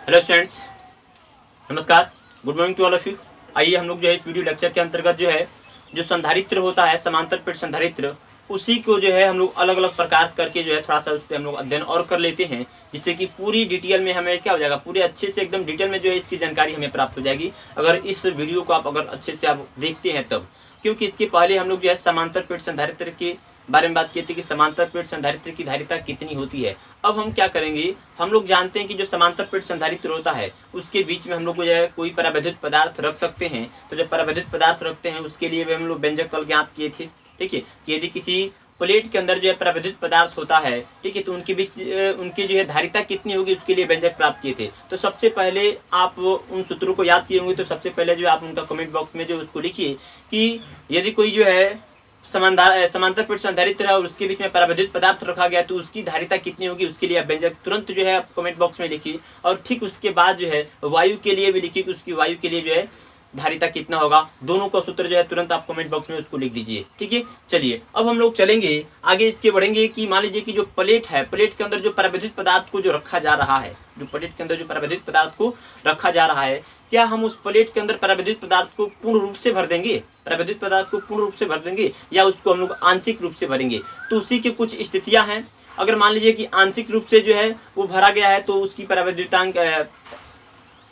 Hello students, नमस्कार, good morning to all of you. आइए हम लोग जो है इस वीडियो लेक्चर के अंतर्गत जो है जो संधारित्र होता है, समांतर प्लेट संधारित्र, उसी को जो है हम लोग अलग अलग प्रकार करके जो है थोड़ा सा उस पर हम लोग अध्ययन और कर लेते हैं, जिससे कि पूरी डिटेल में हमें क्या हो जाएगा, पूरे अच्छे से एकदम डिटेल में जो है इसकी जानकारी हमें प्राप्त हो जाएगी अगर इस वीडियो को आप अगर अच्छे से आप देखते हैं तब। क्योंकि इसके पहले हम लोग जो है समांतर प्लेट संधारित्र के बारे में बात की थी कि समांतर प्लेट संधारित्र की धारिता कितनी होती है। अब हम क्या करेंगे, हम लोग जानते हैं कि जो समांतर प्लेट संधारित्र होता है उसके बीच में हम लोग को जो है कोई परावैद्युत पदार्थ रख सकते हैं। तो जब परावैद्युत पदार्थ रखते हैं उसके लिए भी हम लोग व्यंजक कल ज्ञात किए थे। ठीक है, कि यदि किसी प्लेट के अंदर जो है परावैद्युत पदार्थ होता है, ठीक है, तो उनके बीच उनकी जो है धारिता कितनी होगी उसके लिए व्यंजक प्राप्त किए थे। तो सबसे पहले आप उन सूत्रों को याद किए होंगे, तो सबसे पहले जो आप उनका कमेंट बॉक्स में जो उसको लिखिए कि यदि कोई जो है समांतर प्लेट संधारित्र है और उसके बीच में परावैद्युत पदार्थ रखा गया तो उसकी धारिता कितनी होगी उसके लिए आप व्यंजक तुरंत जो है आप कमेंट बॉक्स में लिखिए। और ठीक उसके बाद जो है वायु के लिए भी लिखिए कि उसकी वायु के लिए जो है धारिता कितना होगा। दोनों का सूत्र जो है तुरंत आप कमेंट बॉक्स में उसको लिख दीजिए। ठीक है, चलिए अब हम लोग चलेंगे आगे, इसके बढ़ेंगे कि मान लीजिए कि जो प्लेट है, प्लेट के अंदर जो परावैद्युत पदार्थ को जो रखा जा रहा है, जो प्लेट के अंदर जो परावैद्युत पदार्थ को रखा जा रहा है, क्या हम उस प्लेट के अंदर परावैद्युत पदार्थ को पूर्ण रूप से भर देंगे, परावैद्युत पदार्थ को पूर्ण रूप से भर देंगे, या उसको हम लोग आंशिक रूप से भरेंगे। तो उसी की कुछ स्थितियां हैं। अगर मान लीजिए कि आंशिक रूप से जो है वो भरा गया है तो उसकी परावैद्युतांक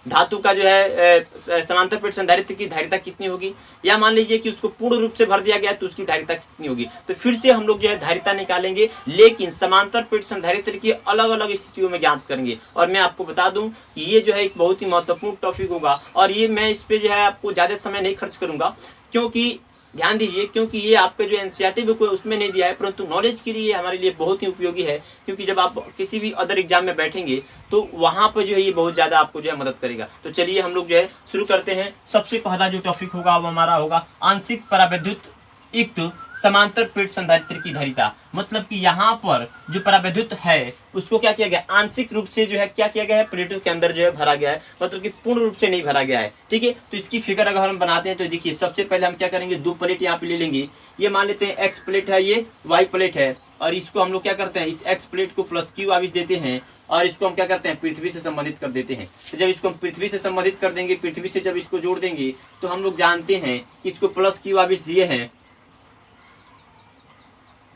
धातु का जो है समांतर प्लेट संधारित्र की धारिता कितनी होगी, या मान लीजिए कि उसको पूर्ण रूप से भर दिया गया तो उसकी धारिता कितनी होगी। तो फिर से हम लोग जो है धारिता निकालेंगे, लेकिन समांतर प्लेट संधारित्र की अलग अलग स्थितियों में ज्ञात करेंगे। और मैं आपको बता दूं कि ये जो है एक बहुत ही महत्वपूर्ण टॉपिक होगा और ये मैं इस पे जो है आपको ज़्यादा समय नहीं खर्च करूंगा, क्योंकि ध्यान दीजिए, क्योंकि ये आपका जो एनसीईआरटी बुक है उसमें नहीं दिया है, परंतु नॉलेज के लिए हमारे लिए बहुत ही उपयोगी है। क्योंकि जब आप किसी भी अदर एग्जाम में बैठेंगे तो वहाँ पर जो है ये बहुत ज़्यादा आपको जो है मदद करेगा। तो चलिए हम लोग जो है शुरू करते हैं। सबसे पहला जो टॉपिक होगा वो हमारा होगा आंशिक परावैद्युत युक्त समांतर प्लेट संधारित्र की धारिता। मतलब कि यहाँ पर जो परावैद्युत है उसको क्या किया गया, आंशिक रूप से जो है क्या किया गया है, प्लेटों के अंदर जो है भरा गया है, मतलब कि पूर्ण रूप से नहीं भरा गया है। ठीक है, तो इसकी फिगर अगर हम बनाते हैं तो देखिए सबसे पहले हम क्या करेंगे, दो प्लेट यहाँ पे ले लेंगे। ये मान लेते हैं एक्स प्लेट है, ये वाई प्लेट है, और इसको हम लोग क्या करते हैं, इस एक्स प्लेट को प्लस क्यू आवेश देते हैं और इसको हम क्या करते हैं, पृथ्वी से संबंधित कर देते हैं। तो जब इसको हम पृथ्वी से संबंधित कर देंगे, पृथ्वी से जब इसको जोड़ देंगे तो हम लोग जानते हैं कि इसको प्लस क्यू आवेश दिए हैं।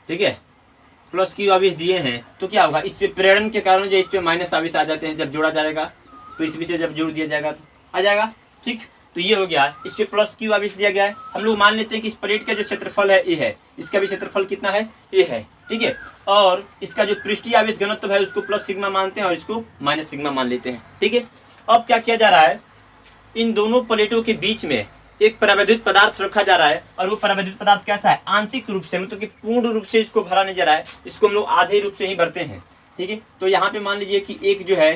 ठीक है, प्लस क्यू आवेश दिए हैं तो क्या होगा, इस पे प्रेरण के कारण जो इस पे माइनस आवेश आ जाते हैं। जब जोड़ा जाएगा पृथ्वी से, जब जोड़ दिया जाएगा तो आ जाएगा। ठीक, तो ये हो गया, इस पे प्लस क्यू आवेश दिया गया है। हम लोग मान लेते हैं कि इस प्लेट का जो क्षेत्रफल है ए है, इसका भी क्षेत्रफल कितना है, ए है। ठीक है, और इसका जो पृष्ठीय आवेश घनत्व है उसको प्लस सिग्मा मानते हैं और इसको माइनस सिग्मा मान लेते हैं। ठीक है, अब क्या किया जा रहा है, इन दोनों प्लेटों के बीच में एक परावैद्युत पदार्थ रखा जा रहा है और वो परावैद्युत पदार्थ कैसा है, आंशिक रूप से, मतलब कि पूर्ण रूप से इसको भरा नहीं जा रहा है, इसको हम लोग आधे रूप से ही भरते हैं। ठीक है, तो यहाँ पे मान लीजिए कि एक जो है,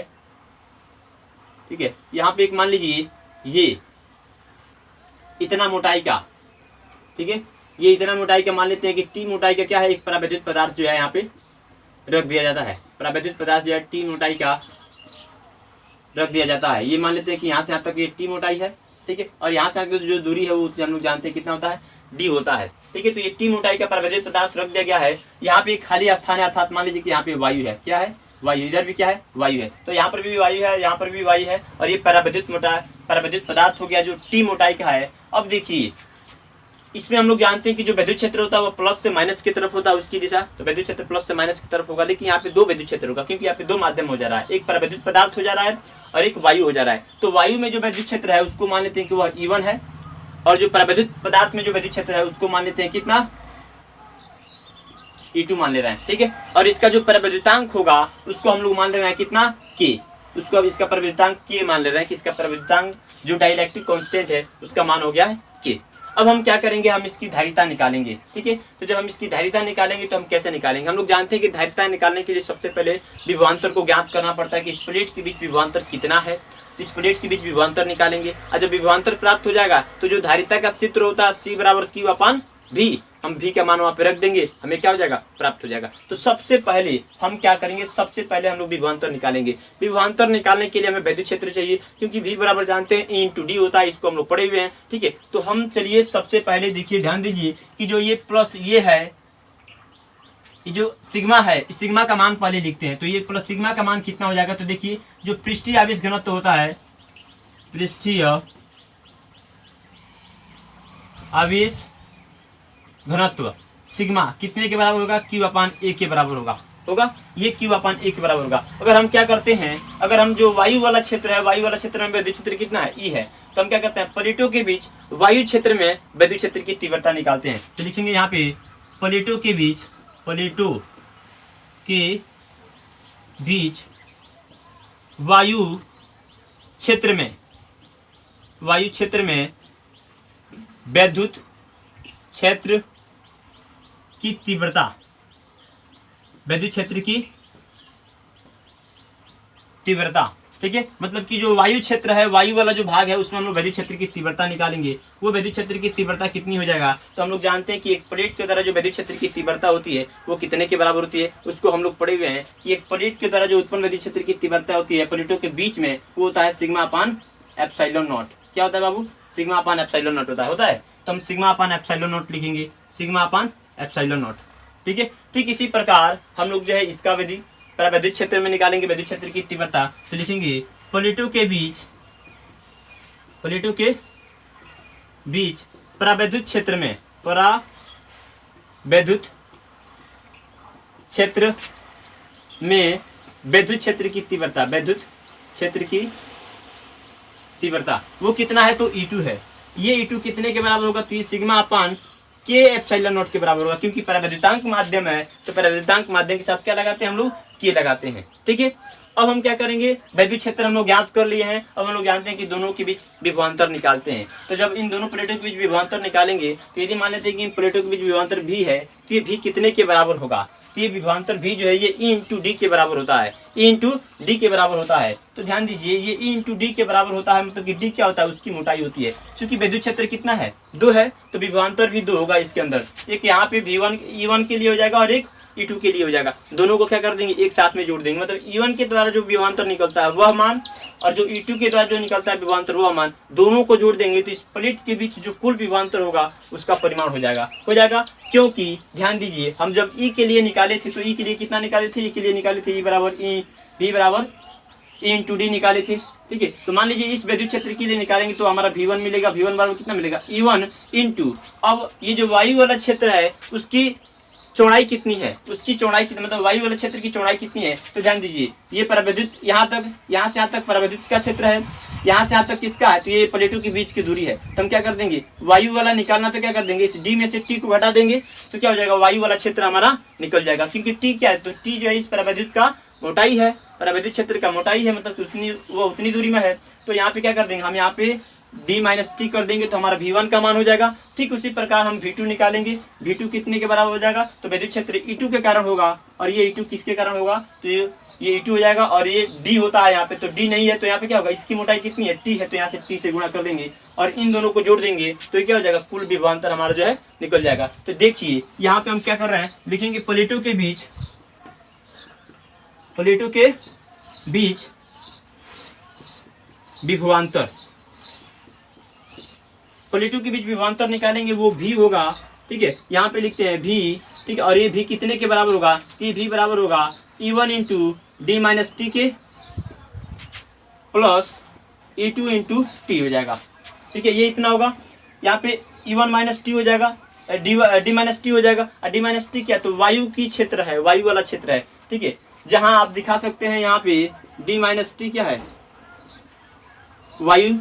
ठीक है, यहाँ पे एक मान लीजिए ये इतना मोटाई का, ठीक है, ये इतना मोटाई का मान लेते हैं कि टी मोटाई का क्या है, एक परावैद्युत पदार्थ जो है यहाँ पे रख दिया जाता है। परावैद्युत पदार्थ जो है टी मोटाई का रख दिया जाता है। ये मान लेते हैं कि यहाँ से यहाँ तक ये टी मोटाई है। ठीक है, और यहाँ से आगे जो दूरी है वो हम लोग जानते हैं कितना होता है, डी होता है। ठीक है, तो ये टी मोटाई का परावैद्युत पदार्थ रख दिया गया है। यहाँ पे एक खाली स्थान है, अर्थात मान लीजिए कि यहाँ पे वायु है, क्या है, वायु, इधर भी क्या है, वायु है। तो यहाँ पर भी वायु है, यहाँ पर भी वायु है, और ये परावैद्युत पदार्थ हो गया जो टी मोटाई का है। अब देखिए इसमें हम लोग जानते हैं कि जो विद्युत क्षेत्र होता है वो प्लस से माइनस की तरफ होता है, उसकी दिशा, तो विद्युत क्षेत्र प्लस से माइनस की तरफ होगा। लेकिन यहाँ पे दो विद्युत क्षेत्र होगा, क्योंकि यहाँ पे दो माध्यम हो जा रहा है, एक परावैद्युत पदार्थ हो जा रहा है और एक वायु हो जा रहा है। तो वायु में जो विद्युत क्षेत्र है उसको मान लेते हैं कि वह E1 है, और जो परावैद्युत पदार्थ में जो विद्युत क्षेत्र है उसको मान लेते हैं कितना, E2 मान ले रहे हैं। ठीक है, और इसका जो परावैद्युतांक होगा उसको हम लोग मान ले रहे हैं कितना, K। उसको अब इसका परावैद्युतांक K मान ले रहे हैं कि इसका परावैद्युतांक जो डाइलेक्ट्रिक कांस्टेंट है उसका मान हो गया है K। अब हम क्या करेंगे, हम इसकी धारिता निकालेंगे। ठीक है, तो जब हम इसकी धारिता निकालेंगे तो हम कैसे निकालेंगे, हम लोग जानते हैं कि धारिता निकालने के लिए सबसे पहले विभवांतर को ज्ञात करना पड़ता है कि इस प्लेट के बीच विभवांतर कितना है। इस प्लेट के बीच विभवांतर निकालेंगे और जब विभवांतर प्राप्त हो जाएगा तो जो धारिता का सूत्र होता है C बराबर Q/V, हम V का मान वहाँ पे रख देंगे, हमें क्या हो जाएगा, प्राप्त हो जाएगा। तो सबसे पहले हम क्या करेंगे, सबसे पहले हम लोग विभवांतर निकालेंगे। विभवांतर निकालने के लिए हमें विद्युत क्षेत्र चाहिए, क्योंकि V बराबर जानते हैं E × D होता है, इसको हम लोग पढ़े हुए हैं। ठीक है, तो हम चलिए सबसे पहले देखिए, ध्यान दीजिए कि जो ये प्लस ये है, ये जो सिग्मा है, इस सिग्मा का मान पहले लिखते हैं। तो ये प्लस सिग्मा का मान कितना हो जाएगा, तो देखिए जो पृष्ठीय आवेश घनत्व होता है, पृष्ठीय आवेश घनत्व सिग्मा कितने के बराबर होगा, Q/A के बराबर होगा ये Q/A के बराबर होगा। अगर हम क्या करते हैं, अगर हम जो वायु वाला क्षेत्र है, वायु वाला क्षेत्र में विद्युत क्षेत्र कितना है, E है, तो हम क्या करते हैं, प्लेटों के बीच वायु क्षेत्र में विद्युत क्षेत्र की तीव्रता निकालते हैं। तो लिखेंगे यहाँ पे प्लेटों के बीच वायु क्षेत्र में विद्युत क्षेत्र की तीव्रता, विद्युत क्षेत्र की तीव्रता, ठीक है। मतलब कि जो वायु क्षेत्र है, वायु वाला जो भाग है, उसमें हम लोग विद्युत क्षेत्र की तीव्रता निकालेंगे। वो विद्युत क्षेत्र की तीव्रता कितनी हो जाएगा, तो हम लोग जानते हैं कि एक प्लेट के द्वारा जो विद्युत क्षेत्र की तीव्रता होती है वो कितने के बराबर होती है, उसको हम लोग पढ़े हुए हैं कि एक प्लेट के द्वारा जो उत्पन्न विद्युत क्षेत्र की तीव्रता होती है प्लेटों के बीच में, वो होता है σ/ε0। क्या होता है बाबू, σ/ε0 होता है। तो हम σ/ε0 लिखेंगे, σ/ε0, ठीक है। ठीक इसी प्रकार हम लोग जो है इसका विद्युत क्षेत्र में निकालेंगे विद्युत क्षेत्र की तीव्रता। तो लिखेंगे प्लेटों के बीच परावैद्युत क्षेत्र में विद्युत क्षेत्र की तीव्रता वो कितना है, तो E2 है। ये E2 कितने के बराबर होगा, तो ये σ/K/ε0 के बराबर होगा, क्योंकि परावैद्युतांक माध्यम है तो परावैद्युतांक माध्यम के साथ क्या लगाते हैं हम लोग, K लगाते हैं, ठीक है। अब हम क्या करेंगे, विद्युत क्षेत्र हम लोग ज्ञात कर लिए हैं। अब हम लोग जानते हैं कि दोनों के बीच विभवांतर निकालते हैं। तो जब इन दोनों प्लेटों के बीच विभवांतर निकालेंगे, तो यदि मान लेते हैं कि इन प्लेटों के बीच विभवांतर भी है, तो ये भी कितने के बराबर होगा, तो ये विभवांतर भी जो है ये E/D के बराबर होता है, E/D के बराबर होता है। तो ध्यान दीजिए ये E/D के बराबर होता है, मतलब कि D क्या होता है, उसकी मोटाई होती है। क्योंकि विद्युत क्षेत्र कितना है, 2 है, तो विभवांतर भी 2 होगा इसके अंदर। एक यहाँ पे E1 के लिए हो जाएगा और एक E2 के लिए हो जाएगा। दोनों को क्या कर देंगे, एक साथ में जोड़ देंगे। मतलब E1 के द्वारा जो विभवांतर निकलता है वह मान और जो E2 के द्वारा जो निकलता है विभवांतर वह मान, दोनों को जोड़ देंगे तो इस प्लेट के बीच जो कुल विभवांतर होगा उसका परिमाण हो जाएगा। क्योंकि ध्यान दीजिए हम जब E के लिए निकाले थे तो E के लिए कितना निकाले थे, E के लिए निकाले थे V बराबर E/D निकाले थे, ठीक है। तो मान लीजिए इस विद्युत क्षेत्र के लिए निकालेंगे तो हमारा V1 मिलेगा, V1 बराबर कितना मिलेगा, E1 इंटू, अब ये जो वायु वाला क्षेत्र है उसकी चौड़ाई कितनी है, उसकी चौड़ाई कितनी, मतलब वायु वाले क्षेत्र की चौड़ाई कितनी है। तो ध्यान दीजिए ये परावैद्युत यहाँ से यहाँ तक परावैद्युत का क्षेत्र है, यहाँ से यहाँ तक किसका है, तो ये प्लेटों के बीच की दूरी है। तो हम क्या कर देंगे, वायु वाला निकालना, तो क्या कर देंगे, इस D में से T को घटा देंगे, तो क्या हो जाएगा, वायु वाला क्षेत्र हमारा निकल जाएगा। क्योंकि T क्या है, तो T जो है इस परावैद्युत का मोटाई है, परावैद्युत क्षेत्र का मोटाई है, मतलब वो उतनी दूरी में है। तो यहाँ पे क्या कर देंगे, हम यहाँ पे D-T कर देंगे तो हमारा V1 का मान हो जाएगा। ठीक उसी प्रकार हम V2 निकालेंगे, V2 कितने के बराबर हो जाएगा, तो विद्युत क्षेत्र E2 के कारण होगा, और ये E2 किसके कारण होगा, तो ये E2 हो जाएगा, और ये D होता है यहाँ पे, तो D नहीं है तो यहाँ पे क्या होगा, इसकी मोटाई कितनी है, T है, तो यहाँ से T से गुणा कर देंगे और इन दोनों को जोड़ देंगे तो ये क्या हो जाएगा, कुल विभवांतर हमारा जो है निकल जाएगा। तो देखिए यहाँ पे हम क्या कर रहे हैं, लिखेंगे प्लेटों के बीच विभवांतर, प्लेटों के बीच विभवांतर निकालेंगे, वो V होगा, ठीक है। यहाँ पे लिखते हैं V, ठीक है, और ये V कितने के बराबर होगा, कि V बराबर होगा E1 इंटू D-T के प्लस E2 इंटू T हो जाएगा, ठीक है। ये इतना होगा, यहाँ पे E1 - T हो जाएगा, D-T हो जाएगा, और D-T क्या, तो वायु की क्षेत्र है, वायु वाला क्षेत्र है, ठीक है। जहाँ आप दिखा सकते हैं यहाँ पे D-T क्या है, वायु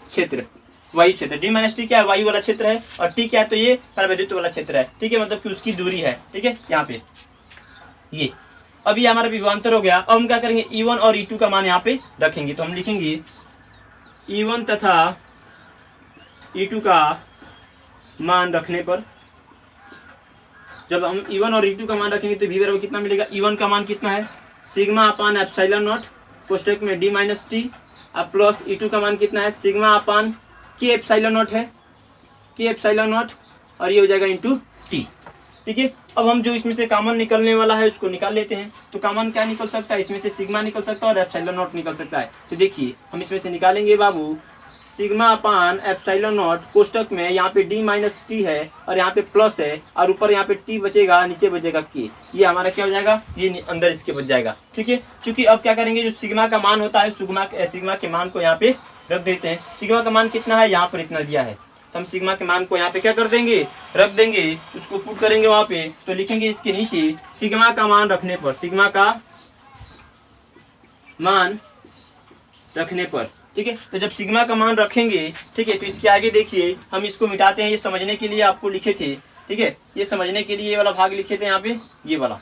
क्षेत्र, D-T क्या है, वायु वाला क्षेत्र है, और T क्या है, तो ये परावैद्युत वाला क्षेत्र है, ठीक है, मतलब कि उसकी दूरी है, ठीक है। यहाँ पे ये अभी हमारा विभवांतर हो गया। अब हम क्या करेंगे, E1 और E2 का मान यहाँ पे रखेंगे, तो हम लिखेंगे E1 तथा E2 का मान रखने पर, जब हम E1 और E2 का मान रखेंगे तो V बराबर कितना मिलेगा, E1 का मान कितना है, σ/ε0 कोष्टक में D-T, अब प्लस E2 का मान कितना है, σ/K/ε0 है, K/ε0, और ये हो जाएगा इंटू T, ठीक है। अब हम जो इसमें से कॉमन निकलने वाला है उसको निकाल लेते हैं। तो कॉमन क्या निकल सकता है, इसमें से सिग्मा निकल सकता है और ε0 निकल सकता है। तो देखिए हम इसमें से निकालेंगे बाबू, सिग्मा अपान एप्सिलॉन नॉट कोष्टक में यहाँ पे डी माइनस टी है और यहाँ पे प्लस है और ऊपर यहाँ पे टी बचेगा, नीचे बचेगा के। ये हमारा क्या हो जाएगा, ये अंदर इसके बच जाएगा। ठीक है, क्योंकि अब क्या करेंगे, जो सिग्मा का मान होता है सिग्मा के मान को यहाँ पे रख देते हैं। सिग्मा का मान कितना है, यहाँ पर इतना दिया है, तो हम सिग्मा के मान को यहाँ पे क्या कर देंगे, रख देंगे, उसको पुट करेंगे वहाँ पे, तो लिखेंगे इसके नीचे सिग्मा का मान रखने पर, सिग्मा का मान रखने पर। ठीक है, तो जब सिग्मा का मान रखेंगे, ठीक है, तो इसके आगे देखिए हम इसको मिटाते हैं, ये समझने के लिए आपको लिखे थे। ठीक है, ये समझने के लिए ये वाला भाग लिखे थे यहाँ पे, ये वाला।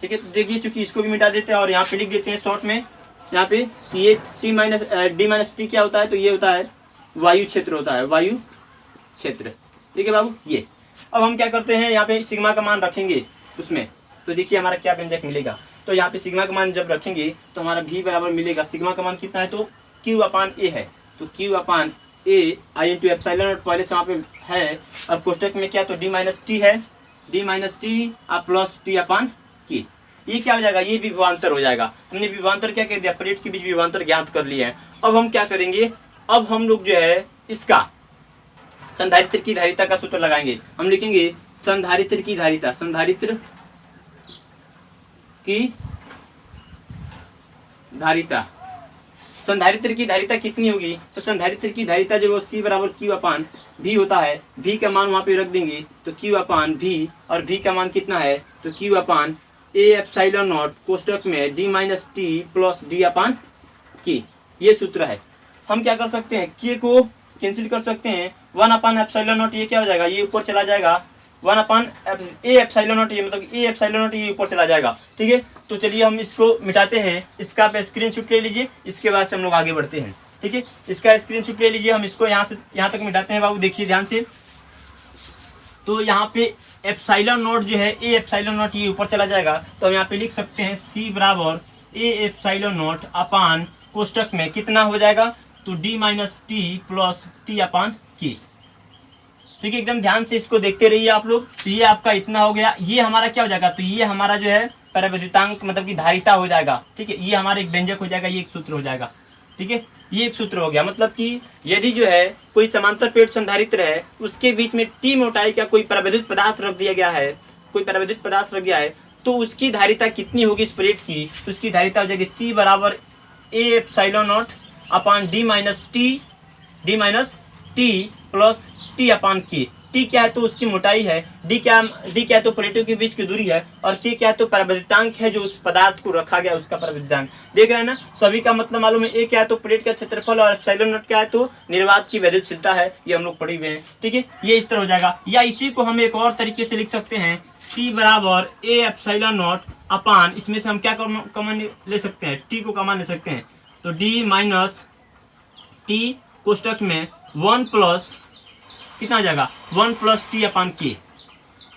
ठीक है, तो देखिए चूंकि इसको भी मिटा देते हैं और यहाँ पे लिख देते हैं शॉर्ट में यहाँ पे ये डी माइनस टी क्या होता है, तो ये होता है वायु क्षेत्र होता है, वायु क्षेत्र। ठीक है बाबू, ये अब हम क्या करते हैं, यहाँ पे सिग्मा का मान रखेंगे उसमें, तो देखिए हमारा क्या व्यंजक मिलेगा। तो यहाँ पे सिग्मा का मान जब रखेंगे तो हमारा भी बराबर मिलेगा, सिग्मा का मान कितना है, तो क्यू अपान ए है, तो Q upon A I into epsilon not पहले से वहाँ पे है, और कोष्टक में क्या, तो डी माइनस टी है, D minus T plus T upon K. ये क्या हो जाएगा, ये विभवांतर हो जाएगा। हमने विभवांतर क्या कर दिया, प्लेट के बीच विभवांतर ज्ञात कर लिया है। अब हम क्या करेंगे, अब हम लोग जो है इसका संधारित्र की धारिता का सूत्र लगाएंगे। हम लिखेंगे संधारित्र की धारिता, संधारित्र की धारिता, संधारित्र की धारिता कितनी होगी, तो संधारित्र की धारिता जो सी बराबर क्यू अपान भी होता है, भी का मान वहां पे रख देंगे, तो क्यू अपान भी, और भी का मान कितना है, तो Q upon A epsilon naught कोष्टक में D minus T plus D upon K. ये सूत्र है। हम क्या कर सकते हैं, के को कैंसिल कर सकते हैं, 1 अपान एप्सिलॉन नॉट, ये क्या हो जाएगा, ये ऊपर चला जाएगा, 1 अपान ए एप्सिलॉन नॉट, ये मतलब ए एप्सिलॉन नॉट ये ऊपर चला जाएगा। ठीक है, तो चलिए हम इसको मिटाते हैं, इसका आप स्क्रीनशॉट ले लीजिए, इसके बाद से हम लोग आगे बढ़ते हैं। ठीक है, इसका स्क्रीनशॉट ले लीजिए, हम इसको यहाँ से यहाँ तक मिटाते हैं बाबू, देखिए ध्यान से। तो यहाँ पे एप्सिलॉन नॉट जो है, ए एप्सिलॉन नॉट ये ऊपर चला जाएगा, तो हम यहाँ पे लिख सकते हैं सी बराबर ए एप्सिलॉन नॉट अपान कोष्टक में कितना हो जाएगा, तो D minus T plus T upon K. ठीक है, एकदम ध्यान से इसको देखते रहिए आप लोग। तो ये आपका इतना हो गया, ये हमारा क्या हो जाएगा, तो ये हमारा जो है परावैद्युतांक मतलब कि धारिता हो जाएगा। ठीक है, ये हमारा एक व्यंजक हो जाएगा, ये एक सूत्र हो जाएगा। ठीक है, ये एक सूत्र हो गया, मतलब कि यदि जो है कोई समांतर प्लेट संधारित्र है, उसके बीच में टी मोटाई का कोई परावैद्युत पदार्थ रख दिया गया है, कोई परावैद्युत पदार्थ रख गया है, तो उसकी धारिता कितनी होगी इस प्लेट की, तो उसकी धारिता हो जाएगी सी बराबर A epsilon naught upon D minus T plus T upon K. T क्या है, तो उसकी मोटाई है, डी क्या है, तो प्लेटों के बीच की दूरी है, और के क्या है, तो परावैद्युतांक है, जो उस पदार्थ को रखा गया उसका परावैद्युतांक। देख रहे हैं ना, सभी का मतलब मालूम है। ए क्या है, तो प्लेट का क्षेत्रफल, और एप्सिलॉन नॉट क्या है, तो निर्वात की वैद्युतशीलता है। ये हम लोग पढ़े हुए हैं। ठीक है, ये इस तरह हो जाएगा, या इसी को हम एक और तरीके से लिख सकते हैं, सी बराबर ए एप्सिलॉन नॉट अपान, इसमें से हम क्या कॉमन ले सकते हैं, टी को कॉमन ले सकते हैं, तो डी माइनस टी कोष्टक में 1 प्लस कितना आ जाएगा, 1 प्लस टी अपान के।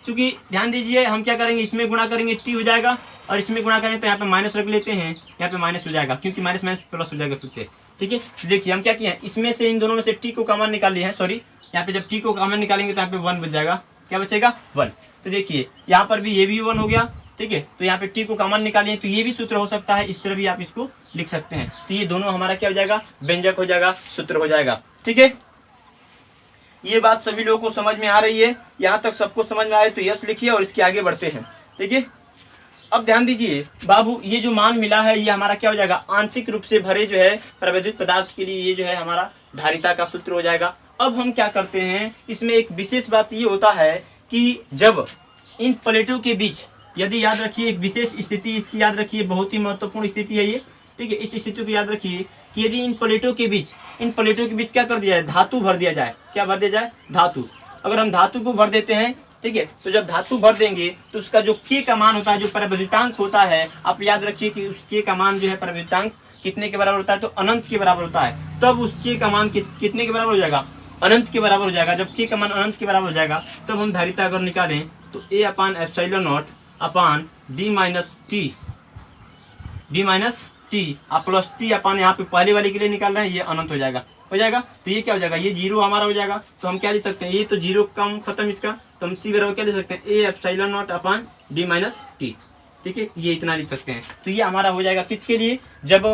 चूंकि ध्यान दीजिए हम क्या करेंगे, इसमें गुणा करेंगे टी हो जाएगा, और इसमें गुणा करेंगे तो यहाँ पे माइनस रख लेते हैं, यहाँ पे माइनस हो जाएगा, क्योंकि माइनस माइनस प्लस हो जाएगा फिर से। ठीक है, तो देखिए हम क्या किए हैं, इसमें से इन दोनों में से टी को कॉमन निकाल लिए हैं, सॉरी यहाँ पे जब टी को कॉमन निकालेंगे तो यहाँ पे 1 बच जाएगा, क्या बचेगा 1। तो देखिए यहाँ पर भी ये भी 1 हो गया। ठीक है, तो यहाँ पे टी को कॉमन निकालिए, तो ये भी सूत्र हो सकता है, इस तरह भी आप इसको लिख सकते हैं। तो ये दोनों हमारा क्या हो जाएगा, व्यंजक हो जाएगा, सूत्र हो जाएगा। ठीक है, ये बात सभी लोगों को समझ में आ रही है, यहाँ तक सबको समझ में आए तो यस लिखिए और इसके आगे बढ़ते हैं। ठीक है, अब ध्यान दीजिए बाबू, ये जो मान मिला है ये हमारा क्या हो जाएगा, आंशिक रूप से भरे जो है परावैद्युत पदार्थ के लिए ये जो है हमारा धारिता का सूत्र हो जाएगा। अब हम क्या करते हैं, इसमें एक विशेष बात ये होता है कि जब इन प्लेटों के बीच, यदि याद रखिए एक विशेष स्थिति इसकी याद रखिए, बहुत ही महत्वपूर्ण स्थिति है ये। ठीक है, इस स्थिति को याद रखिए कि यदि इन प्लेटों के बीच क्या कर दिया जाए, धातु भर दिया जाए। क्या भर दिया जाए, धातु। अगर हम धातु को भर देते हैं, ठीक है, तो जब धातु भर देंगे तो उसका जो के का मान होता है, जो परावैद्युतांक होता है, आप याद रखिए कि उस के का मान जो है परावैद्युतांक कितने के बराबर होता है, तो अनंत के बराबर होता है। तब उस के का मान कितने के बराबर हो जाएगा, अनंत के बराबर हो जाएगा। जब के का मान अनंत के बराबर हो जाएगा तब हम धारिता अगर निकालें तो A upon epsilon naught upon D minus T plus T upon, यहाँ पे पहले वाले के लिए निकाल रहे हैं, ये अनंत हो जाएगा। तो ये क्या हो जाएगा, ये जीरो हमारा हो जाएगा। तो हम क्या लिख सकते हैं, ये तो जीरो कम खत्म इसका, तो हम सी बराबर क्या लिख सकते हैं, ए epsilon naught upon D minus T. ठीक है, ये इतना लिख सकते हैं। तो ये हमारा हो जाएगा किसके लिए, जब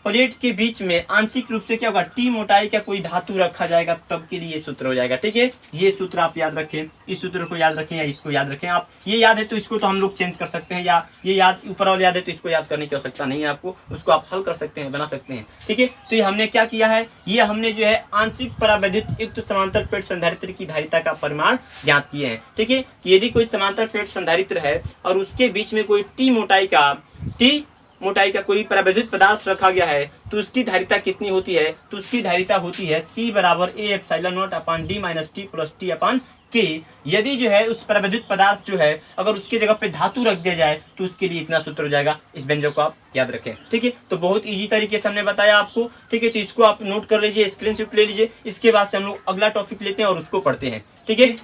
प्लेट के बीच में आंशिक रूप से क्या होगा, टी मोटाई का कोई धातु रखा जाएगा, तब के लिए ये सूत्र हो जाएगा। ठीक है, ये सूत्र आप याद रखें, इस सूत्र को याद रखें या इसको याद रखें। आप ये याद है तो इसको तो हम लोग चेंज कर सकते हैं, या ये याद ऊपर वाला याद है तो इसको याद करने की आवश्यकता नहीं है आपको, उसको आप हल कर सकते हैं, बना सकते हैं। ठीक है, तो ये हमने क्या किया है, ये हमने जो है आंशिक परावैद्युत युक्त समांतर प्लेट संधारित्र की धारिता का परिमाण ज्ञात किए हैं। ठीक है, यदि कोई समांतर प्लेट संधारित्र है और उसके बीच में कोई टी मोटाई का कोई परावैद्युत पदार्थ रखा गया है, तो उसकी धारिता कितनी होती है, तो उसकी धारिता होती है C बराबर A epsilon not upon D minus T plus T upon K। यदि जो है उस परावैद्युत पदार्थ जो है अगर उसके जगह पे धातु रख दिया जाए तो उसके लिए इतना सूत्र हो जाएगा। इस व्यंजक को आप याद रखें। ठीक है, तो बहुत इजी तरीके से हमने बताया आपको। ठीक है, तो इसको आप नोट कर लीजिए, स्क्रीनशॉट ले लीजिए। इसके बाद से हम लोग अगला टॉपिक लेते हैं और उसको पढ़ते हैं। ठीक है,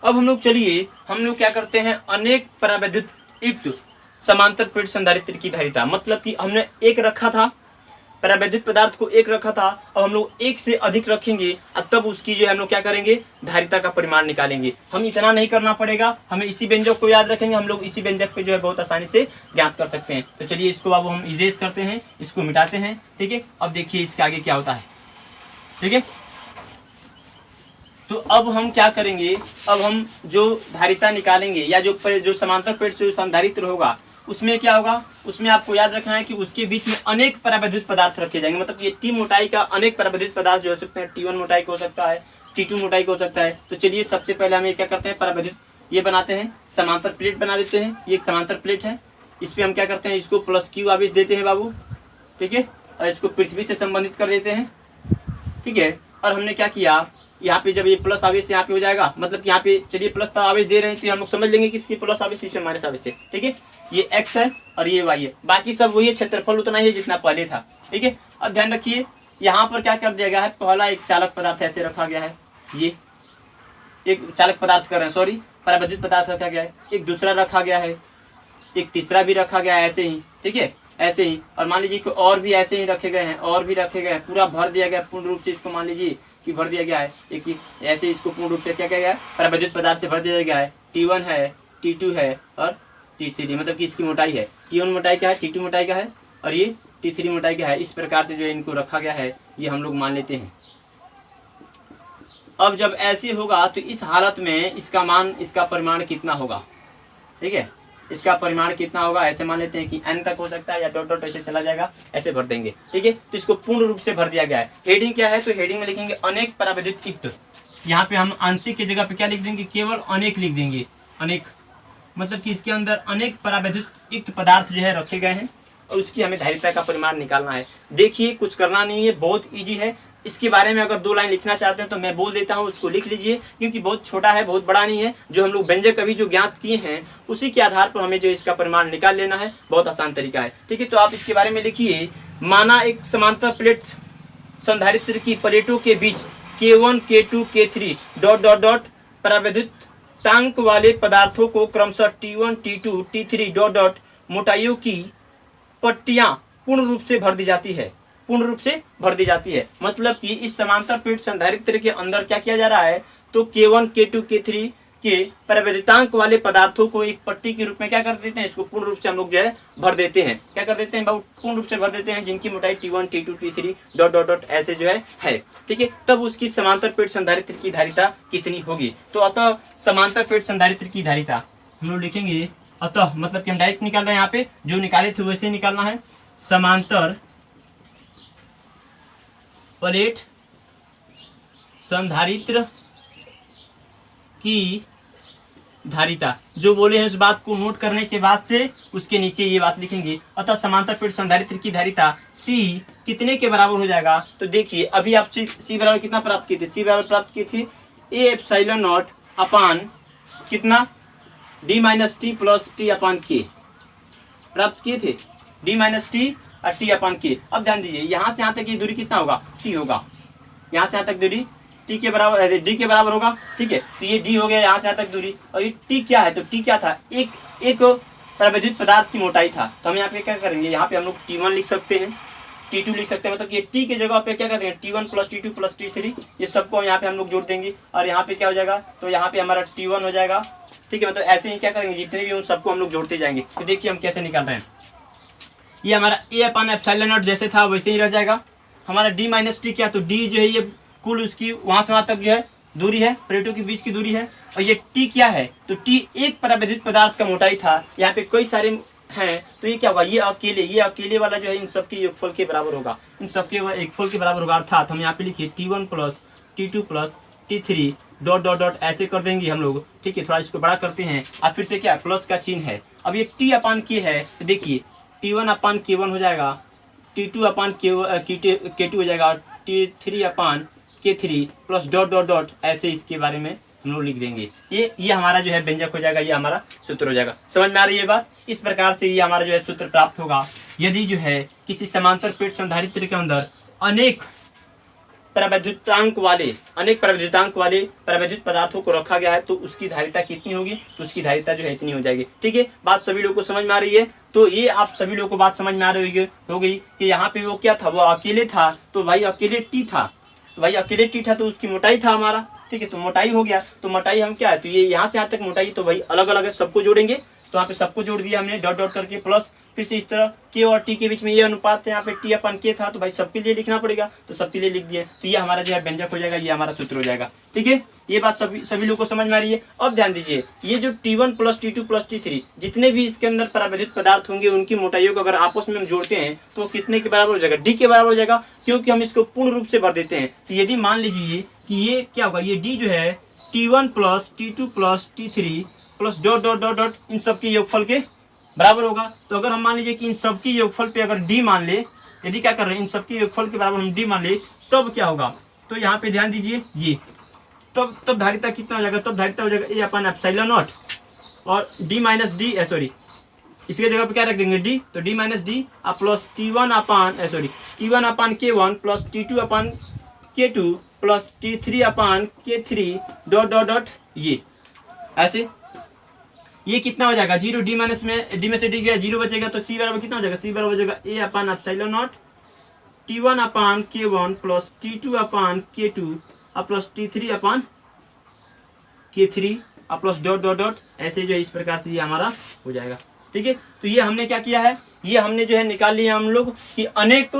अब हम लोग क्या करते हैं, अनेक परावैद्युत युक्त समांतर प्लेट संधारित्र की धारिता, मतलब कि हमने एक रखा था, परावैद्युत पदार्थ को एक रखा था, अब हम लोग एक से अधिक रखेंगे और तब उसकी जो है हम लोग क्या करेंगे, धारिता का परिमाण निकालेंगे। हम इतना नहीं करना पड़ेगा, हमें इसी व्यंजक को याद रखेंगे, हम लोग इसी व्यंजक पे जो है बहुत आसानी से ज्ञात कर सकते हैं। तो चलिए इसको अब हम इरेज करते हैं, इसको मिटाते हैं। ठीक है, अब देखिए इसके आगे क्या होता है। ठीक है, तो अब हम क्या करेंगे, अब हम जो धारिता निकालेंगे या जो समांतर प्लेट से संधारित्र होगा उसमें क्या होगा, उसमें आपको याद रखना है कि उसके बीच में अनेक परावैद्युत पदार्थ रखे जाएंगे। मतलब ये टी मोटाई का अनेक परावैद्युत पदार्थ जो हो सकते हैं, T1 मोटाई का हो सकता है, T2 मोटाई का हो सकता है। तो चलिए सबसे पहले हम ये क्या करते हैं, परावैद्युत ये बनाते हैं, समांतर प्लेट बना देते हैं। ये एक समांतर प्लेट है, इस पर हम क्या करते हैं, इसको प्लस Q आवेश देते हैं बाबू। ठीक है, और इसको पृथ्वी से संबंधित कर देते हैं। ठीक है, और हमने क्या किया, यहाँ पे जब ये प्लस आवेश यहाँ पे हो जाएगा, मतलब कि यहाँ पे चलिए प्लस का आवेश दे रहे हैं तो हम लोग समझ लेंगे कि इसकी प्लस आवेश इसमें माइनस आवेश है। ठीक है, ये x है और ये y है, बाकी सब वही है, क्षेत्रफल उतना ही है जितना पहले था। ठीक है, अब ध्यान रखिए यहाँ पर क्या कर दिया गया है, पहला एक चालक पदार्थ ऐसे रखा गया है, ये एक चालक पदार्थ कर रहे हैं, सॉरी परावैद्युत पदार्थ रखा गया है, एक दूसरा रखा गया है, एक तीसरा भी रखा गया है ऐसे ही। ठीक है, ऐसे ही, और मान लीजिए कि और भी ऐसे ही रखे गए हैं, और भी रखे गए हैं, पूरा भर दिया गया पूर्ण रूप से, इसको मान लीजिए कि भर दिया गया है। एक ऐसे इसको पूर्ण रूप से क्या किया गया है, परावैद्युत पदार्थ से भर दिया गया है। T1 है, T2 है और T3, मतलब कि इसकी मोटाई है, T1 मोटाई का है, T2 मोटाई का है और ये T3 मोटाई का है। इस प्रकार से जो है इनको रखा गया है, ये हम लोग मान लेते हैं। अब जब ऐसे होगा तो इस हालत में इसका परिमाण कितना होगा। ठीक है, इसका परिमाण कितना होगा, ऐसे मान लेते हैं कि n तक हो सकता है, या डॉट डॉट ऐसे चला जाएगा, ऐसे भर देंगे। ठीक है, तो इसको पूर्ण रूप से भर दिया गया है। हेडिंग क्या है, तो हेडिंग में लिखेंगे अनेक परावैद्युत युक्त। यहाँ पे हम आंशिक की जगह पे क्या लिख देंगे, केवल अनेक लिख देंगे। अनेक मतलब कि इसके अंदर अनेक परावैद्युत युक्त पदार्थ जो है रखे गए हैं और उसकी हमें धारिता का परिमाण निकालना है। देखिए कुछ करना नहीं है, बहुत ईजी है। इसके बारे में अगर 2 लाइन लिखना चाहते हैं तो मैं बोल देता हूँ, उसको लिख लीजिए, क्योंकि बहुत छोटा है, बहुत बड़ा नहीं है। जो हम लोग व्यंजक अभी जो ज्ञात किए हैं उसी के आधार पर हमें जो इसका परिमाण निकाल लेना है, बहुत आसान तरीका है। ठीक है, तो आप इसके बारे में लिखिए, माना एक समांतर प्लेट संधारित्र की प्लेटों के बीच K1 K2 K3 dot dot dot परावैद्युतांक वाले पदार्थों को क्रमशः T1 T2 T3 dot dot मोटाइयों की पट्टियां पूर्ण रूप से भर दी जाती है। पूर्ण रूप से भर दी जाती है मतलब कि इस समांतर प्लेट संधारित्र के अंदर क्या किया जा रहा है, तो K1 K2 K3 के परावैद्युतांक वाले पदार्थों को एक पट्टी के रूप में क्या कर देते हैं, इसको पूर्ण रूप से हम लोग जो है भर देते हैं। क्या कर देते हैं बाबू, पूर्ण रूप से भर देते हैं, जिनकी मोटाई T1 T2 T3 dot dot dot ऐसे जो है। ठीक है, तब उसकी समांतर प्लेट संधारित्र की धारिता कितनी होगी। तो अतः समांतर प्लेट संधारित्र की धारिता हम लोग लिखेंगे, अतः मतलब कि हम डायरेक्ट निकाल रहे हैं, यहाँ पे जो निकाले थे वैसे निकालना है। समांतर प्लेट संधारित्र की धारिता, जो बोले हैं उस बात को नोट करने के बाद से उसके नीचे ये बात लिखेंगे, अतः समांतर प्लेट संधारित्र की धारिता C कितने के बराबर हो जाएगा। तो देखिए अभी आप C बराबर कितना प्राप्त किए थे, C बराबर प्राप्त किए थे A एप्सिलॉन नॉट अपान कितना D minus T plus T upon के प्राप्त किए थे, D माइनस टी और टी अपान के। अब ध्यान दीजिए यहाँ से यहाँ तक की दूरी कितना होगा, T होगा। यहाँ से यहाँ तक दूरी टी के बराबर, डी के बराबर होगा। ठीक है, तो ये डी हो गया यहाँ से यहाँ तक दूरी, और ये टी क्या है, तो टी क्या था, एक परावैद्युत पदार्थ की मोटाई था। तो हम यहाँ पे क्या करेंगे, यहाँ पे हम लोग T1 लिख सकते हैं, T2 लिख सकते हैं, मतलब ये टी के जगह पे क्या कर देंगे, T1 plus T2 plus T3, ये सबको यहाँ पे हम लोग जोड़ देंगे और यहाँ पे क्या हो जाएगा, तो यहाँ पे हमारा T1 हो जाएगा। ठीक है, मतलब ऐसे ही क्या करेंगे, जितने भी उन सबको हम लोग जोड़ते जाएंगे। तो देखिए हम कैसे निकाल रहे हैं, ये हमारा ए अपन एप्सिलॉन नॉट जैसे था वैसे ही रह जाएगा। हमारा डी माइनस टी क्या, तो डी जो है ये कुल उसकी वहाँ से वहाँ तक जो है दूरी है, प्लेटों के बीच की दूरी है। और ये टी क्या है, तो टी एक परावैद्युत पदार्थ का मोटाई था। यहाँ पे कई सारे हैं, तो ये क्या होगा, ये अकेले वाला जो है इन सबके योगफल के बराबर होगा, इन सबके योगफल के बराबर होगा। अर्थात हम यहाँ पे लिखिए T1 plus T2 plus T3 dot dot dot ऐसे कर देंगे हम लोग। ठीक है, थोड़ा इसको बड़ा करते हैं। अब फिर से क्या प्लस का चिन्ह है। अब ये T अपान K है, तो देखिए T1 अपान K1 हो जाएगा, T2 अपान K2 हो जाएगा, T3 upon K3 plus dot dot dot ऐसे इसके बारे में हम लोग लिख देंगे। ये हमारा जो है व्यंजक हो जाएगा, ये हमारा सूत्र हो जाएगा। समझ में आ रही है बात? इस प्रकार से ये हमारा जो है सूत्र प्राप्त होगा यदि जो है किसी समांतर प्लेट संधारित्र के अंदर अनेक परावैद्युतांक वाले परावैद्युत पदार्थों को रखा गया है, तो उसकी धारिता कितनी होगी, तो उसकी धारिता जो है इतनी हो जाएगी। ठीक है, बात सभी लोगों को समझ में आ रही है? तो ये आप सभी लोगों को बात समझ में आ रही हो गई कि यहाँ पे वो क्या था, वो अकेले था, तो भाई अकेले टी था, तो उसकी मोटाई था हमारा। ठीक है, तो मोटाई हो गया, तो मोटाई हम क्या है, तो ये यहाँ से यहाँ तक मोटाई, तो भाई अलग अलग है, सबको जोड़ेंगे। तो यहाँ पे सबको जोड़ दिया हमने डॉट डॉट करके, प्लस फिर से इस तरह के और टी के बीच में ये अनुपात है, यहाँ पे टी अपन के था, तो भाई सबके लिए लिखना पड़ेगा, तो सबके लिए लिख दिए। तो ये हमारा जो है व्यंजक हो जाएगा, ये हमारा सूत्र हो जाएगा। ठीक है, ये बात सभी लोगों को समझ में आ रही है? अब ध्यान दीजिए, ये जो T1 plus T2 plus T3 जितने भी इसके अंदर परावैद्युत पदार्थ होंगे, उनकी मोटाइयों को अगर आपस में हम जोड़ते हैं तो कितने के बराबर हो जाएगा, डी के बराबर हो जाएगा, क्योंकि हम इसको पूर्ण रूप से भर देते हैं। तो यदि मान लीजिए कि ये क्या होगा, ये डी जो है T1 plus T2 plus T3 plus dot dot dot dot in सबके योगफल के बराबर होगा। तो अगर हम मान लीजिए कि इन सबकी योगफल पे अगर डी मान ले, यदि क्या कर रहे हैं, इन सबके योगफल के बराबर हम डी मान ले, तब क्या होगा, तो यहाँ पे ध्यान दीजिए, ये तब धारिता कितना हो जाएगा, तब धारिता हो जाएगा ए अपन एप्सिलॉन नॉट और डी माइनस डी, सॉरी इसके जगह पे क्या रख देंगे डी, तो D minus D plus T1 upon K1 plus T2 upon K2 plus T3 upon K3 dot dot dot, ये ऐसे ये कितना हो जाएगा, जीरो, डी माइनस में डी में से डी गया, जीरो बचेगा, तो सी बराबर कितना हो जाएगा, सी बराबर हो जाएगा A upon epsilon naught T1 upon K1 plus T2 upon K2 plus T3 upon K3 plus dot dot dot, ऐसे जो है इस प्रकार से ये हमारा हो जाएगा। ठीक है, तो ये हमने क्या किया है, ये हमने जो है निकाल लिया हम लोग कि अनेक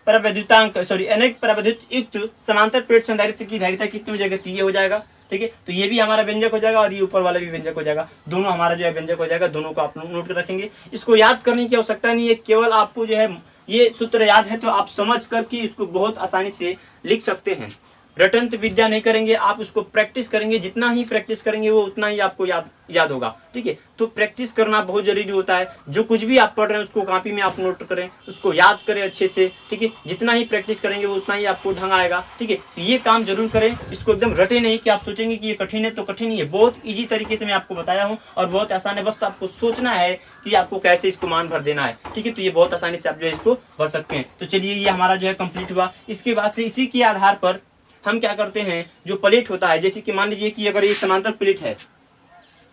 परावैद्युत युक्त समांतर प्लेट संधारित्र की धारिता कितनी हो जाएगी, तो ये हो जाएगा। ठीक है, तो ये भी हमारा व्यंजक हो जाएगा और ये ऊपर वाला भी व्यंजक हो जाएगा, दोनों हमारा जो है व्यंजक हो जाएगा। दोनों को आप लोग नोट कर रखेंगे, इसको याद करने की आवश्यकता नहीं है, केवल आपको जो है ये सूत्र याद है तो आप समझ करके इसको बहुत आसानी से लिख सकते हैं। रटंत विद्या नहीं करेंगे आप, उसको प्रैक्टिस करेंगे, जितना ही प्रैक्टिस करेंगे वो उतना ही आपको याद होगा। ठीक है, तो प्रैक्टिस करना बहुत जरूरी होता है। जो कुछ भी आप पढ़ रहे हैं उसको कॉपी में आप नोट करें, उसको याद करें अच्छे से। ठीक है, जितना ही प्रैक्टिस करेंगे वो उतना ही आपको ढंग आएगा। ठीक है, ये काम जरूर करें, इसको एकदम रटे नहीं कि आप सोचेंगे कि ये कठिन है, तो कठिन ही है, बहुत ईजी तरीके से मैं आपको बताया हूँ और बहुत आसान है। बस आपको सोचना है कि आपको कैसे इसको मान भर देना है। ठीक है, तो ये बहुत आसानी से आप जो है इसको भर सकते हैं। तो चलिए, ये हमारा जो है कंप्लीट हुआ। इसके बाद से इसी के आधार पर हम क्या करते हैं, जो प्लेट होता है, जैसे कि मान लीजिए कि अगर ये समांतर प्लेट है,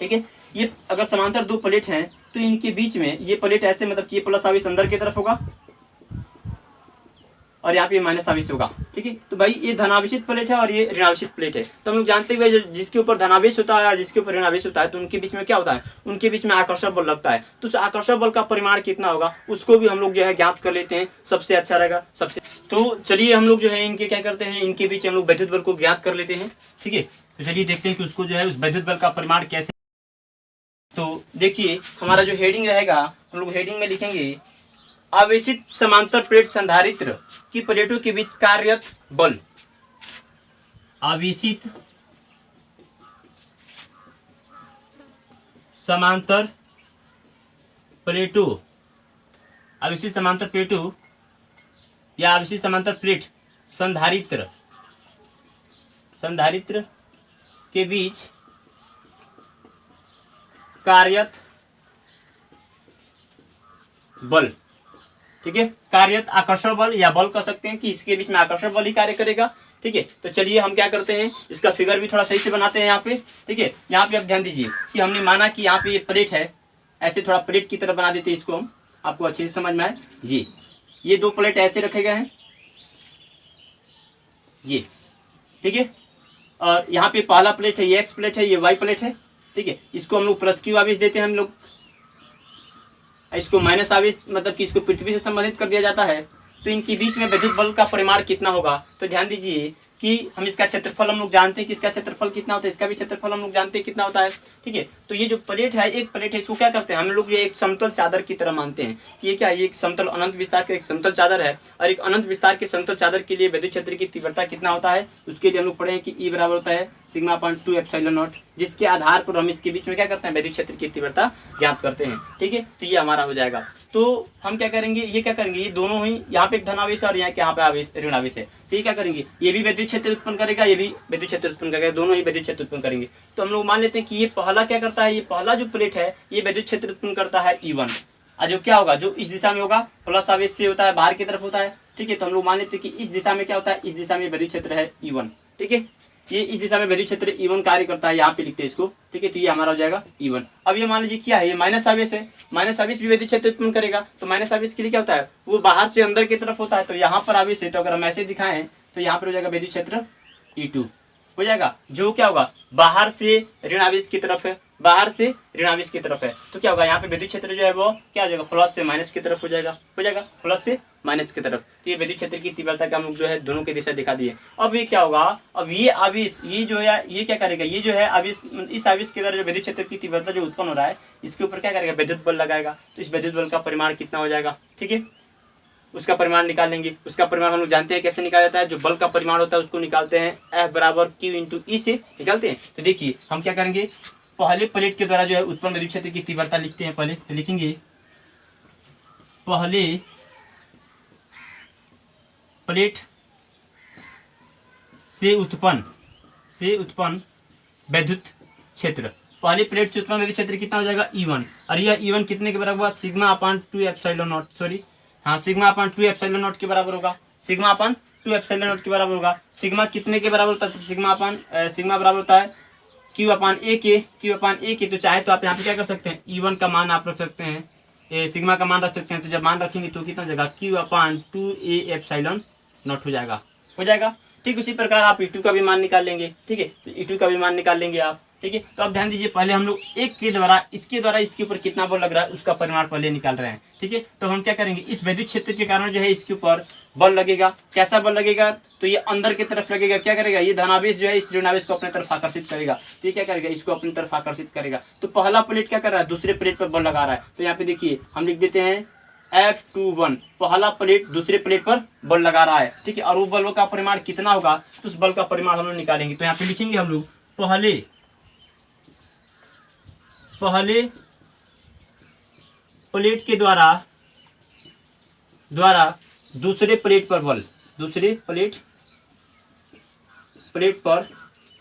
ठीक है, ये अगर समांतर दो प्लेट हैं तो इनके बीच में ये प्लेट ऐसे, मतलब कि ये प्लस आवेश अंदर की तरफ होगा और यहाँ पे माइनस आवेश होगा। ठीक है, तो भाई ये धनावेशित प्लेट है और ये ऋणावेशित प्लेट है। तो हम लोग जानते हुए जिसके ऊपर धनावेश होता है जिसके ऊपर ऋणावेश होता है, तो उनके बीच में क्या होता है, उनके बीच में आकर्षक बल लगता है। तो उस आकर्षक बल का परिमाण कितना होगा उसको भी हम लोग जो है ज्ञात कर लेते हैं, सबसे अच्छा रहेगा सबसे। तो चलिए हम लोग जो है इनके क्या करते हैं, इनके बीच हम लोग वैद्युत बल को ज्ञात कर लेते हैं। ठीक है, तो चलिए देखते हैं कि उसको जो है उस वैद्युत बल का परिमाण कैसे। तो देखिए हमारा जो हेडिंग रहेगा, हम लोग हेडिंग में लिखेंगे आवेशित समांतर प्लेट संधारित्र की प्लेटों के बीच कार्यरत बल। आवेशित समांतर प्लेटों, आवेशित समांतर प्लेटों या आवेशित समांतर प्लेट संधारित्र के बीच कार्यरत बल। ठीक है, कार्यरत आकर्षण बल या बल कह सकते हैं कि इसके बीच में आकर्षण बल ही कार्य करेगा। ठीक है, तो चलिए हम क्या करते हैं, इसका फिगर भी थोड़ा सही से बनाते हैं यहाँ पे। ठीक है, यहाँ पे आप ध्यान दीजिए कि हमने माना कि यहाँ पे ये प्लेट है, ऐसे थोड़ा प्लेट की तरह बना देते हैं इसको हम, आपको अच्छे से समझ में आए। ये दो प्लेट ऐसे रखे गए हैं, ये ठीक है, और यहाँ पे पहला प्लेट है, ये एक्स प्लेट है, ये वाई प्लेट है। ठीक है, इसको हम लोग प्लस क्यू आवेश देते हैं हम लोग, इसको माइनस आवेश मतलब कि इसको पृथ्वी से संबंधित कर दिया जाता है, तो इनके बीच में विद्युत बल का परिमाण कितना होगा। तो ध्यान दीजिए कि हम इसका क्षेत्रफल हम लोग जानते हैं कि इसका क्षेत्रफल कितना होता है, इसका भी क्षेत्रफल हम लोग जानते हैं कितना होता है। ठीक है, तो ये जो प्लेट है, एक प्लेट है, इसको क्या करते हैं हम लोग, ये एक समतल चादर की तरह मानते हैं कि ये क्या है, ये एक समतल अनंत विस्तार का एक समतल चादर है। और एक अनंत विस्तार के समतल चादर के लिए विद्युत क्षेत्र की तीव्रता कितना होता है, उसके लिए हम लोग पढ़े हैं कि E बराबर होता है σ/2 एप्सिलॉन नॉट, जिसके आधार पर हम इसके बीच में क्या करते हैं, विद्युत क्षेत्र की तीव्रता ज्ञात करते हैं। ठीक है, तो ये हमारा हो जाएगा। तो हम क्या करेंगे, ये क्या करेंगे, ये दोनों ही, यहाँ पे एक धनावेश और यहाँ पे आवेश ऋण आवेश है, तो ये क्या करेंगे, ये भी विद्युत क्षेत्र उत्पन्न करेगा, ये भी विद्युत क्षेत्र उत्पन्न करेगा, दोनों ही विद्युत क्षेत्र उत्पन्न करेंगे। तो हम लोग मान लेते हैं कि ये पहला क्या करता है, ये पहला जो प्लेट है ये विद्युत क्षेत्र उत्पन्न करता है E1, और जो क्या होगा, जो इस दिशा में होगा प्लस आवेश से होता है, बाहर की तरफ होता है। ठीक है, तो हम लोग मान लेते हैं कि इस दिशा में क्या होता है, इस दिशा में विद्युत क्षेत्र है E1। ठीक है, ये इस दिशा में विद्युत क्षेत्र E1 कार्य करता है, यहाँ पे लिखते हैं इसको। ठीक है, तो ये हमारा हो जाएगा E1। अब ये मान लीजिए क्या है, ये माइनस आवेश है, माइनस आवेश भी विद्युत क्षेत्र उत्पन्न करेगा। तो माइनस आवेश के लिए क्या होता है, वो बाहर से अंदर की तरफ होता है, तो यहाँ पर आवेश है, तो अगर हम ऐसे दिखाएं तो यहाँ पर हो जाएगा विद्युत क्षेत्र E2 हो जाएगा, जो क्या होगा, बाहर से ऋण आवेश की तरफ है, बाहर से ऋण आवेश की तरफ है। तो क्या होगा, यहाँ पे विद्युत क्षेत्र जो है वो क्या हो जाएगा, प्लस से माइनस की तरफ हो जाएगा प्लस से माइनस की तरफ। तो ये विद्युत क्षेत्र की तीव्रता का हम लोग जो है दोनों की दिशा दिखा दिए। अब ये क्या होगा, अब ये आवेश, ये जो है ये क्या करेगा, ये जो है आवेश, इस आवेश के द्वारा जो विद्युत क्षेत्र की तीव्रता जो उत्पन्न हो रहा है, इसके ऊपर क्या करेगा, विद्युत बल लगाएगा। तो इस विद्युत बल का परिमाण कितना हो जाएगा, ठीक है, उसका परिमाण निकालेंगे। उसका परिमाण हम लोग जानते हैं कैसे निकाला जाता है, जो बल का परिमाण होता है उसको निकालते हैं F बराबर Q इंटू E से निकालते हैं। तो देखिए हम क्या करेंगे, पहले प्लेट के द्वारा जो है उत्पन्न विद्युत क्षेत्र की तीव्रता लिखते हैं। पहले तो लिखेंगे पहले प्लेट से उत्पन्न विद्युत क्षेत्र, पहले प्लेट से उत्पन्न विद्युत क्षेत्र कितना हो जाएगा E1, और यह E1 कितने के बराबर होगा, σ/2 एप्सिलॉन नॉट, सॉरी हाँ σ/2 एप्सिलॉन नॉट के बराबर होगा, σ/2 एप्सिलॉन नॉट के बराबर होगा। सिग्मा कितने के बराबर होता है, सिग्मा बराबर होता है Q/A के। तो चाहे तो आप यहाँ पे क्या कर सकते हैं, E1 का मान आप रख सकते हैं, सिग्मा का मान रख सकते हैं। तो जब मान रखेंगे तो कितना हो जाएगा, Q/2A एप्सिलॉन नॉट हो जाएगा। ठीक, उसी प्रकार आप E2 का भी मान निकाल लेंगे। ठीक है, तो E2 का भी मान निकाल लेंगे आप। ठीक है, तो अब ध्यान दीजिए, पहले हम लोग एक के द्वारा इसके ऊपर कितना बल लग रहा है उसका परिमाण पहले निकाल रहे हैं। ठीक है, तो हम क्या करेंगे, इस विद्युत क्षेत्र के कारण जो है इसके ऊपर बल लगेगा। कैसा बल लगेगा, तो ये अंदर की तरफ लगेगा। क्या करेगा, ये धनावेश जो है इस ऋणावेश को अपनी तरफ आकर्षित करेगा। तो ये क्या करेगा, इसको अपनी तरफ आकर्षित करेगा। तो पहला प्लेट क्या कर रहा है, दूसरे प्लेट पर बल लगा रहा है। तो यहाँ पे देखिए हम लिख देते हैं F21, पहला प्लेट दूसरे प्लेट पर बल लगा रहा है। ठीक है, और वो बल का परिमाण कितना होगा, तो उस बल का परिमाण हम लोग निकालेंगे। तो यहाँ पे लिखेंगे हम लोग पहले प्लेट के द्वारा दूसरे प्लेट पर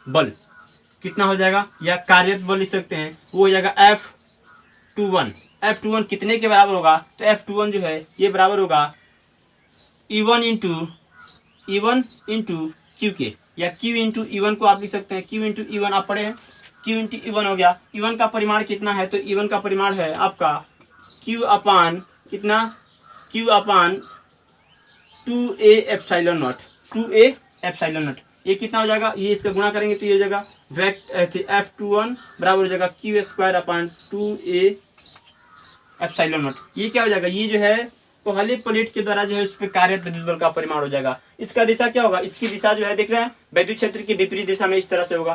बल कितना हो जाएगा, या कार्यरत बल लिख सकते हैं, वो हो जाएगा F21 कितने के बराबर होगा, तो F21 जो है ये बराबर होगा E1 इंटू Q के, या Q इंटू E1 को आप लिख सकते हैं, Q इंटू E1 आप पढ़े हैं, Q इंटू E1 हो गया। E1 का परिमाण कितना है, तो E1 का परिमाण है आपका Q/2A एप्सिलॉन नॉट। ये कितना हो जाएगा, ये इसका गुणा करेंगे तो ये हो जाएगा F21 बराबर हो जाएगा Q²/2A एप्सिलॉन नॉट। ये क्या हो जाएगा, ये जो है पहले प्लेट के द्वारा जो है उस पर कार्यरत विद्युत बल का परिमाण हो जाएगा। इसका दिशा क्या होगा, इसकी दिशा जो है देख रहे हैं विद्युत क्षेत्र की विपरीत दिशा में इस तरह से होगा।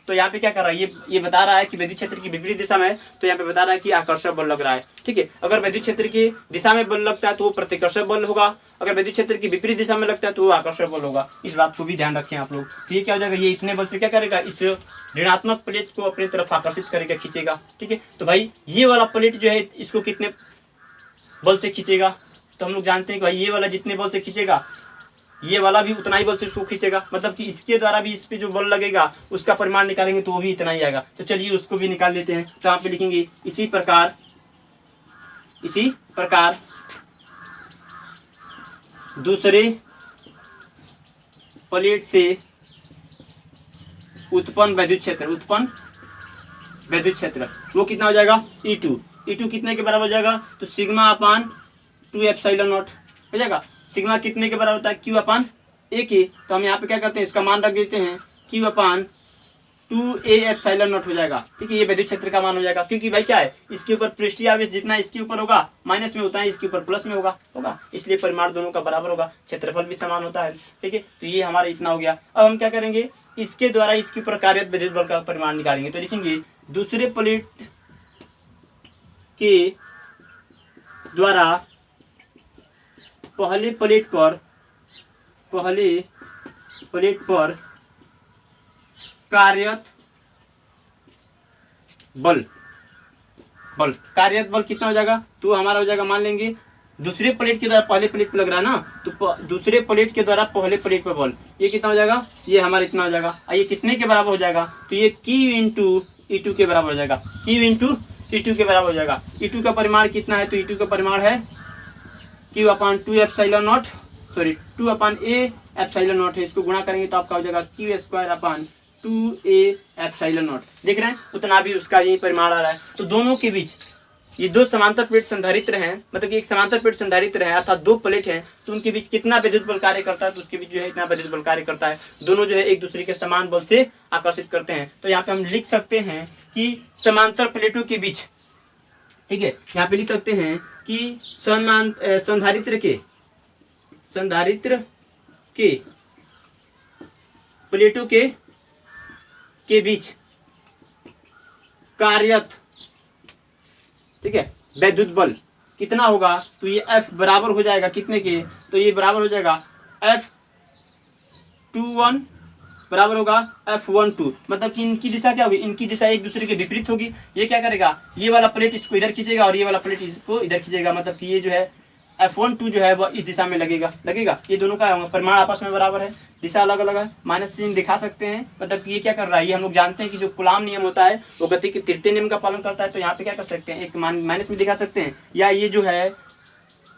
तो यहाँ पे क्या कर रहा है, ये बता रहा है कि विद्युत क्षेत्र की विपरीत दिशा में, तो यहाँ पे बता रहा है कि आकर्षक बल लग रहा है। ठीक है, अगर विद्युत क्षेत्र की दिशा में बल लगता है तो वो प्रतिकर्षक बल होगा, अगर विद्युत क्षेत्र की विपरीत दिशा में लगता है तो वो आकर्षक बल होगा। इस बात को भी ध्यान रखें आप लोग। तो ये क्या हो जाएगा, ये इतने बल से क्या करेगा, इस ऋणात्मक प्लेट को अपनी तरफ आकर्षित करेगा, खींचेगा। ठीक है, तो भाई ये वाला प्लेट जो है इसको कितने बल से खींचेगा, तो हम लोग जानते हैं कि भाई ये वाला जितने बल से खींचेगा ये वाला भी उतना ही बल से उसको खींचेगा, मतलब कि इसके द्वारा भी इस पे जो बल लगेगा उसका परिमाण निकालेंगे तो वो भी इतना ही आएगा। तो चलिए उसको भी निकाल लेते हैं। तो यहाँ पे लिखेंगे इसी प्रकार दूसरे प्लेट से उत्पन्न विद्युत क्षेत्र वो कितना हो जाएगा, E2 कितने के बराबर हो जाएगा, तो σ/2 एप्सिलॉन नॉट हो जाएगा। सिग्मा कितने के बराबर होता है, Q/A के। तो हम यहाँ पे क्या करते हैं, इसका मान रख देते हैं Q/A 2a एप्सिलॉन नॉट हो जाएगा। ठीक है, ये विद्युत क्षेत्र का मान हो जाएगा, क्योंकि भाई क्या है, इसके ऊपर पृष्ठीय आवेश जितना इसके ऊपर होगा माइनस में होता है, इसके ऊपर प्लस में होगा, इसलिए परिमाण दोनों का बराबर होगा, क्षेत्रफल भी समान होता है। ठीक है, तो ये हमारा इतना हो गया। अब हम क्या करेंगे, इसके द्वारा इसके ऊपर कार्यरत विद्युत बल का परिमाण निकालेंगे। तो लिखेंगे दूसरे प्लेट के द्वारा पहले प्लेट पर कार्यरत बल कार्यरत बल कितना हो जाएगा, तो हमारा हो जाएगा, मान लेंगे दूसरे प्लेट के द्वारा पहले प्लेट पे लग रहा है ना, तो दूसरे प्लेट के द्वारा पहले प्लेट पे बल, ये कितना हो जाएगा, ये हमारा इतना हो जाएगा। ये कितने के बराबर हो जाएगा, तो ये Q इंटू E2 के बराबर हो जाएगा, Q इंटू E2 के बराबर हो जाएगा। E2 का परिमाण कितना है, तो E2 का परिमाण है Q/2 epsilon not, sorry 2/A epsilon not है, इसको गुणा करेंगे तो आपका हो जाएगा Q²/2A एप्सिलॉन नॉट। देख रहे हैं, उतना भी उसका यही परिमाण आ रहा है। तो दोनों के बीच ये दो समांतर प्लेट संधारित्र हैं, मतलब कि एक समांतर प्लेट संधारित्र है, अर्थात दो प्लेट हैं, तो उनके बीच कितना विद्युत बल कार्य करता है, तो उसके बीच जो है इतना विद्युत बल कार्य करता है। दोनों जो है एक दूसरे के समान बल से आकर्षित करते हैं। तो यहाँ पे हम लिख सकते हैं कि समांतर प्लेटों के बीच, ठीक है, यहाँ पे लिख सकते हैं कि संधारित्र के प्लेटों के बीच कार्यरत, ठीक है, विद्युत बल कितना होगा, तो ये F बराबर हो जाएगा कितने के, तो ये बराबर हो जाएगा F21 बराबर होगा F12, मतलब कि इनकी दिशा क्या होगी, इनकी दिशा एक दूसरे के विपरीत होगी। ये क्या करेगा, ये वाला प्लेट इसको इधर खींचेगा और ये वाला प्लेट इसको इधर खींचेगा, मतलब कि ये जो है F12 जो है वह इस दिशा में लगेगा। ये दोनों का होगा, परिमाण आपस में बराबर है, दिशा अलग अलग है, माइनस चिन्ह दिखा सकते हैं, मतलब कि ये क्या कर रहा है, ये हम लोग जानते हैं कि जो कूलाम नियम होता है वो गति के तृतीय नियम का पालन करता है। तो यहाँ पे क्या कर सकते हैं, एक माइनस में दिखा सकते हैं, या ये जो है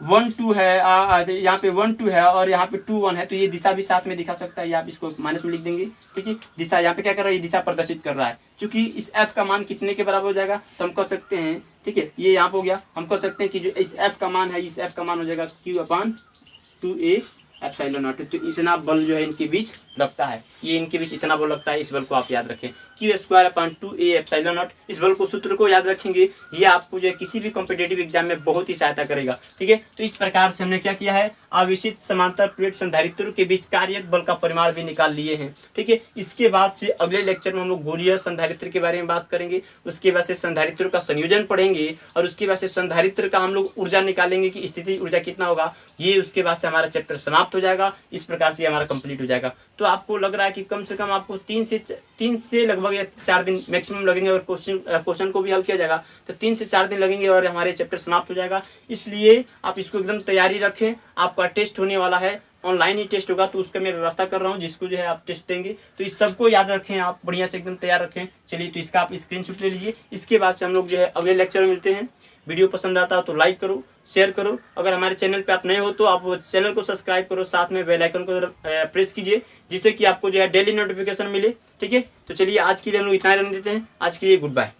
1 2 है, यहाँ पे 1 2 है और यहाँ पे 2 1 है, तो ये दिशा भी साथ में दिखा सकता है, या आप इसको माइनस में लिख देंगे। ठीक है, दिशा यहाँ पे क्या कर रहा है, ये दिशा प्रदर्शित कर रहा है। चूंकि इस F का मान कितने के बराबर हो जाएगा, तो हम कर सकते हैं, ठीक है, ये यहाँ पे हो गया, हम कर सकते हैं कि जो इस F का मान है, इस F का मान हो जाएगा Q/2A एप्सिलॉन नॉट। तो इतना बल जो है इनके बीच लगता है, ये इनके बीच इतना बल लगता है, इस बल को आप याद रखें, Q²/2A एप्सिलॉन नॉट। इस बल को, सूत्र को याद रखेंगे, ये आपको जो है किसी भी कॉम्पिटेटिव एग्जाम में बहुत ही सहायता करेगा। ठीक है, तो इस प्रकार से हमने क्या किया है, आवेशित समांतर प्लेट संधारित्रों के बीच कार्यरत बल का परिमाण भी निकाल लिए हैं। ठीक है, इसके बाद से अगले लेक्चर में हम लोग गोलीय संधारित्र के बारे में बात करेंगे, उसके बाद से संधारित्रों का संयोजन पढ़ेंगे, और उसके बाद से संधारित्र का हम लोग ऊर्जा निकालेंगे कि स्थिति ऊर्जा कितना होगा, ये उसके बाद से हमारा चैप्टर समाप्त हो जाएगा। इस प्रकार से हमारा कंप्लीट हो जाएगा। तो आपको लग रहा है कि कम से कम आपको 3 से लगभग या 4 दिन मैक्सिमम लगेंगे, और क्वेश्चन को भी हल किया जाएगा तो 3 से 4 दिन लगेंगे और हमारे चैप्टर समाप्त हो जाएगा। इसलिए आप इसको एकदम तैयारी रखें। आपका टेस्ट होने वाला है, ऑनलाइन ही टेस्ट होगा, तो उसका मैं व्यवस्था कर रहा हूँ, जिसको जो है आप टेस्ट देंगे। तो इस सबको याद रखें, आप बढ़िया से एकदम तैयार रखें। चलिए, तो इसका आप स्क्रीनशॉट ले लीजिए। इसके बाद से हम लोग जो है अगले लेक्चर में मिलते हैं। वीडियो पसंद आता है तो लाइक करो, शेयर करो। अगर हमारे चैनल पे आप नए हो तो आप चैनल को सब्सक्राइब करो, साथ में बेल आइकन को प्रेस कीजिए, जिससे कि आपको जो है डेली नोटिफिकेशन मिले। ठीक है, तो चलिए आज के लिए हम लोग इतना रहने देते हैं। आज के लिए गुड बाय।